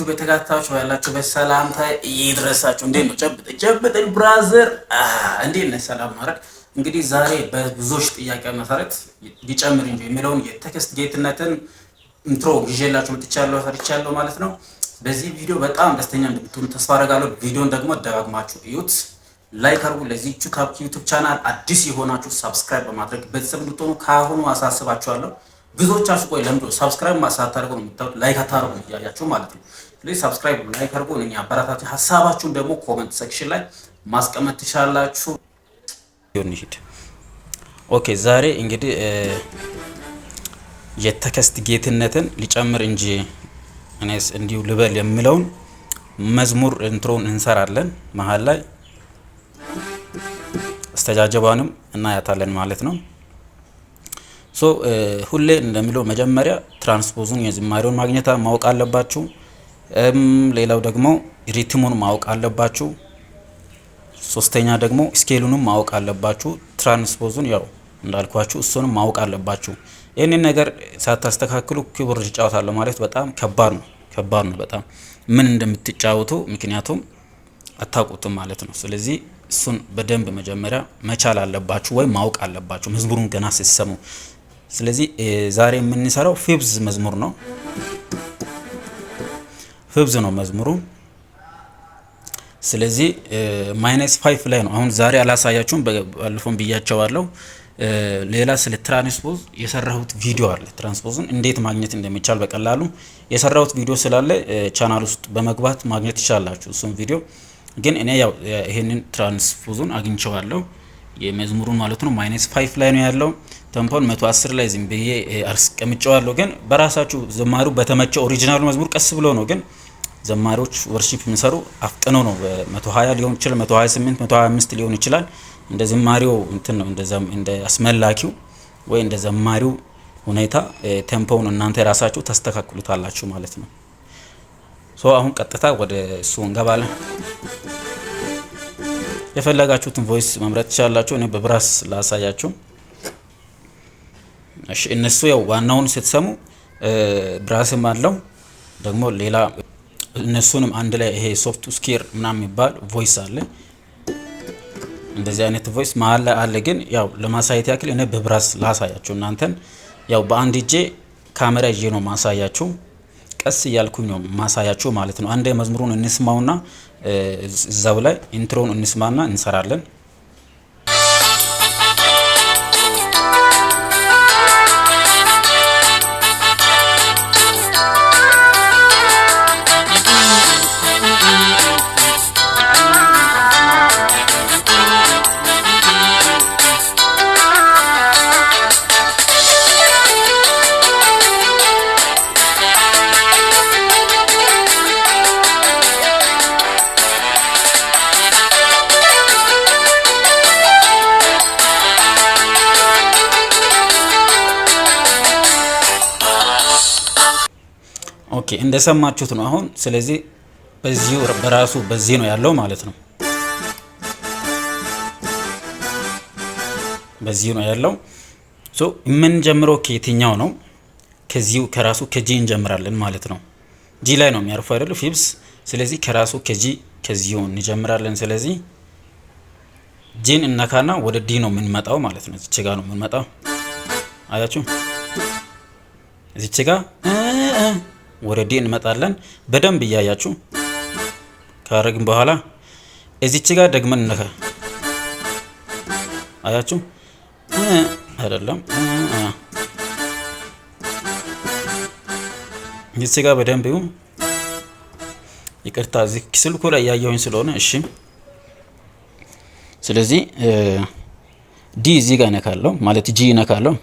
የዩቲዩብ ተከታታዮች ያላችሁ በሰላምታ ይድረሳችሁ። እንዴት ነው? ጨብጠኝ ብራዘር፣ እንዴት ነህ? ሰላም ማረክ። እንግዲህ ዛሬ በብዙዎች ጥያቄ መሰረት ሊጨምር እንጂ የሚለውን የቴክስት ጌትነትን ኢንትሮ ይዤላችሁ መጥቻለሁ ማለት ነው። በዚህ ቪዲዮ በጣም ደስተኛ እንደምትሆኑ ተስፋ አደርጋለሁ። ቪዲዮን ደግሞ ደጋግማችሁ እዩት፣ ላይክ አድርጉ። ለዚህ ዩቲዩብ ቻናል አዲስ የሆናችሁ ሰብስክራይብ በማድረግ ቤተሰብ እንድትሆኑ ካሁኑ አሳስባችኋለሁ። ብዙዎቻችሁ ቆይ ለምዶ ሰብስክራይብ ማሳታርጉ ነው የምታዩት፣ ላይክ አታርጉ እያያችሁ ማለት ነው። ስለዚህ ሰብስክራይብ ላይክ አድርጉ። እኛ አበረታችሁ፣ ሐሳባችሁን ደግሞ ኮሜንት ሴክሽን ላይ ማስቀመጥ ትችላላችሁ። ይሁንይት ኦኬ። ዛሬ እንግዲህ የቴክስት ጌትነትን ሊጨምር እንጂ እኔስ እንዲሁ ልበል የሚለውን መዝሙር ኢንትሮን እንሰራለን። መሃል ላይ አስተጃጀባንም እናያታለን ማለት ነው። ሶ ሁሌ እንደሚለው መጀመሪያ ትራንስፖዙን የዝማሬውን ማግኘት ማወቅ አለባችሁ። ሌላው ደግሞ ሪትሙን ማወቅ አለባችሁ። ሶስተኛ ደግሞ ስኬሉንም ማወቅ አለባችሁ። ትራንስፖዙን ያው እንዳልኳችሁ እሱንም ማወቅ አለባችሁ። ይህንን ነገር ሳታስተካክሉ ኪቦርድ ትጫወታለሁ ማለት በጣም ከባድ ነው በጣም ምን እንደምትጫወቱ ምክንያቱም አታውቁትም ማለት ነው። ስለዚህ እሱን በደንብ መጀመሪያ መቻል አለባችሁ ወይ ማወቅ አለባችሁ መዝሙሩን ገና ሲሰሙ። ስለዚህ ዛሬ የምንሰራው ፊብዝ መዝሙር ነው። ፊብዝ ነው መዝሙሩ። ስለዚህ -5 ላይ ነው። አሁን ዛሬ አላሳያችሁም፣ ባለፈው ብያቸዋለሁ። ሌላ ስለ ትራንስፖዝ የሰራሁት ቪዲዮ አለ። ትራንስፖዝን እንዴት ማግኘት እንደሚቻል በቀላሉ የሰራሁት ቪዲዮ ስላለ ቻናል ውስጥ በመግባት ማግኘት ይችላላችሁ እሱን ቪዲዮ። ግን እኔ ያው ይሄንን ትራንስፖዙን አግኝቼዋለሁ የመዝሙሩን ማለት ነው። -5 ላይ ነው ያለው። ቴምፖን 110 ላይ ዝም ብዬ አስቀምጬዋለሁ። ግን በራሳችሁ ዘማሩ በተመቸ ኦሪጂናሉ መዝሙር ቀስ ብሎ ነው። ግን ዘማሪዎች ወርሺፕ የሚሰሩ አፍጥነው ነው። 120 ሊሆን ይችላል፣ 128 125 ሊሆን ይችላል። እንደ ዘማሪው እንትን ነው፣ እንደ አስመላኪው ወይ እንደ ዘማሪው ሁኔታ ቴምፖውን እናንተ ራሳችሁ ታስተካክሉታላችሁ ማለት ነው። ሶ አሁን ቀጥታ ወደ እሱ እንገባለን። የፈለጋችሁትን ቮይስ መምረጥ ትችላላችሁ። እኔ በብራስ ላሳያችሁ። እሺ እነሱ ያው ዋናውን ስትሰሙ ብራስም አለው ደግሞ ሌላ እነሱንም አንድ ላይ ይሄ ሶፍት ስኬር ምናምን የሚባል ቮይስ አለ። እንደዚህ አይነት ቮይስ መሀል ላይ አለ። ግን ያው ለማሳየት ያክል እኔ በብራስ ላሳያችሁ። እናንተን ያው በአንድ እጄ ካሜራ ይዤ ነው ማሳያችሁ፣ ቀስ እያልኩኝ ነው ማሳያችሁ ማለት ነው። አንዴ መዝሙሩን እንስማውና እዛው ላይ ኢንትሮውን እንስማና እንሰራለን። ኦኬ እንደሰማችሁት ነው አሁን። ስለዚህ በዚሁ በራሱ በዚህ ነው ያለው ማለት ነው። በዚህ ነው ያለው። ሶ የምንጀምረው ከየትኛው ነው? ከዚሁ ከራሱ ከጂ እንጀምራለን ማለት ነው። ጂ ላይ ነው የሚያርፈው አይደል ፊብስ። ስለዚህ ከራሱ ከጂ ከዚሁ እንጀምራለን። ስለዚህ ጂን እናካና ወደ ዲ ነው የምንመጣው ማለት ነው። እዚች ጋር ነው የምንመጣው። አያችሁ እዚች ጋር ወደ ዲ እንመጣለን። በደንብ እያያችሁ ካረግን በኋላ እዚች ጋር ደግመን ነካ። አያችሁ አይደለም እዚች ጋር በደንብ ይቅርታ፣ እዚህ ስልኩ ላይ ያያዩኝ ስለሆነ እሺ። ስለዚህ ዲ እዚህ ጋር ነካለው ማለት ጂ ነካለው።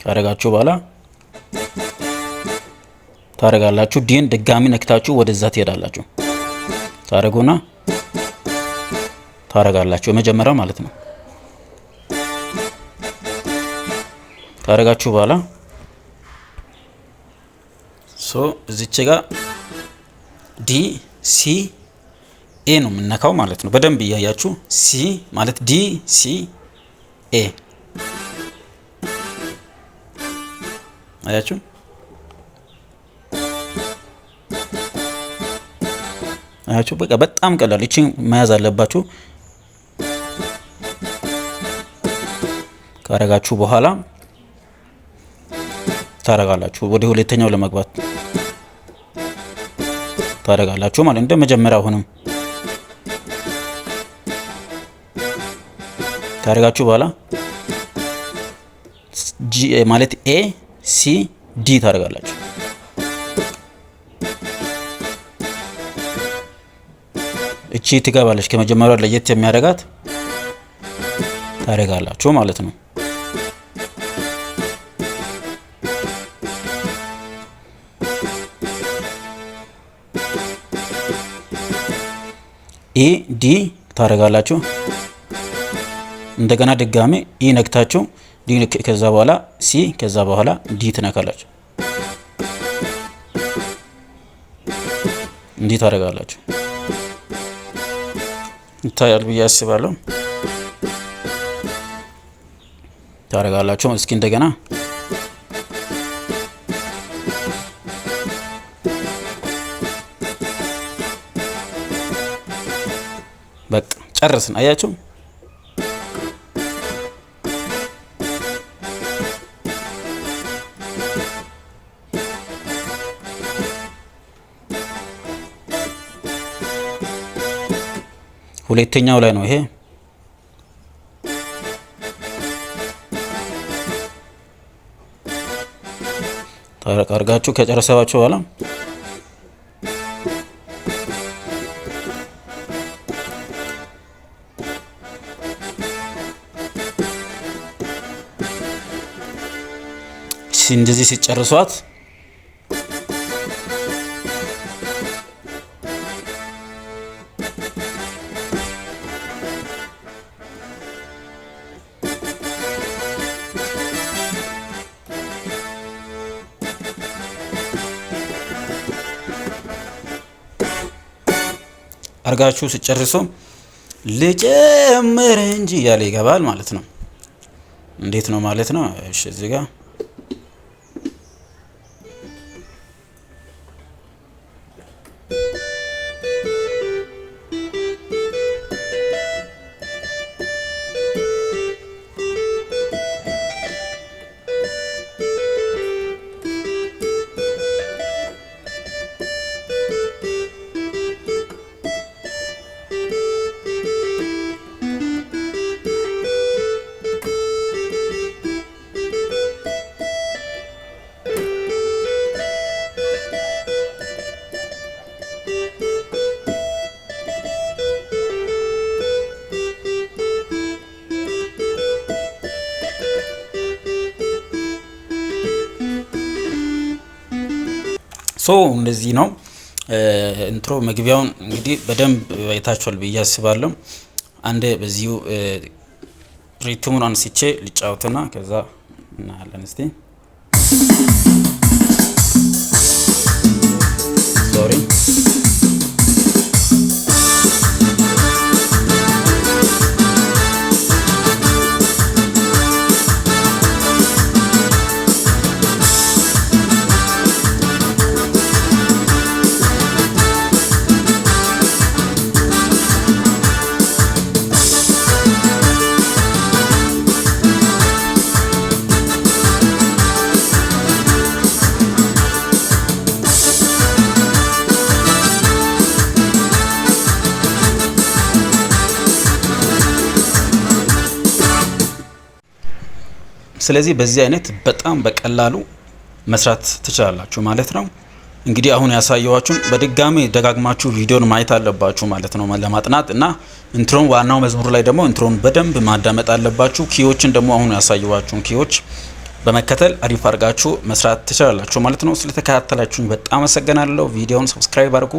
ካረጋችሁ በኋላ ታረጋላችሁ። ዲን ድጋሚ ነክታችሁ ወደዛ ትሄዳላችሁ። ታረጉና ታረጋላችሁ የመጀመሪያው ማለት ነው። ታረጋችሁ በኋላ ሶ እዚች ጋር ዲ ሲ ኤ ነው የምነካው ማለት ነው። በደንብ እያያችሁ ሲ ማለት ዲ ሲ ኤ አያችሁ። አያችሁ በቃ በጣም ቀላል። እቺ መያዝ አለባችሁ። ካረጋችሁ በኋላ ታረጋላችሁ። ወደ ሁለተኛው ለመግባት ታረጋላችሁ ማለት እንደ መጀመሪያው ሆነም ካረጋችሁ በኋላ ጂ ማለት ኤ ሲ ዲ ታረጋላችሁ። እቺ ትገባለች ከመጀመሪያው ለየት የሚያደርጋት ታረጋላችሁ ማለት ነው። ኢ ዲ ታረጋላችሁ። እንደገና ድጋሜ ኢ ነክታችሁ ዲ ከዛ በኋላ ሲ ከዛ በኋላ ዲ ትነካላችሁ። እንዲህ ታረጋላችሁ። ይታያል ብዬ አስባለሁ። ታረጋላችሁ። እስኪ እንደገና በቃ ጨርስን። አያችሁ ሁለተኛው ላይ ነው ይሄ። ታረጋችሁ ከጨረሳችሁ በኋላ እንደዚህ ሲጨርሷት አርጋችሁ ሲጨርሱ ልጨምር እንጂ ያለ ይገባል ማለት ነው። እንዴት ነው ማለት ነው? እሺ እዚህ ጋር እንደዚህ ነው ኢንትሮ መግቢያውን እንግዲህ በደንብ አይታችኋል ብዬ አስባለሁ። አንዴ በዚሁ ሪትሙን አንስቼ ልጫወትና ከዛ እናያለን። እስቲ ሶሪ ስለዚህ በዚህ አይነት በጣም በቀላሉ መስራት ትችላላችሁ ማለት ነው። እንግዲህ አሁን ያሳየዋችሁን በድጋሚ ደጋግማችሁ ቪዲዮን ማየት አለባችሁ ማለት ነው ለማጥናት እና ኢንትሮን ዋናው መዝሙር ላይ ደግሞ ኢንትሮን በደንብ ማዳመጥ አለባችሁ። ኪዎችን ደግሞ አሁን ያሳየዋችሁን ኪዎች በመከተል አሪፍ አድርጋችሁ መስራት ትችላላችሁ ማለት ነው። ስለተከታተላችሁኝ በጣም አመሰግናለሁ። ቪዲዮውን ሰብስክራይብ አድርጉ፣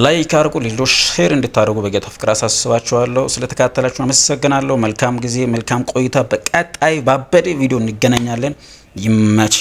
ላይክ አድርጉ፣ ሌሎች ሼር እንድታደርጉ በጌታ ፍቅር አሳስባችኋለሁ። ስለተከታተላችሁ አመሰግናለሁ። መልካም ጊዜ፣ መልካም ቆይታ። በቀጣይ ባበደ ቪዲዮ እንገናኛለን። ይመች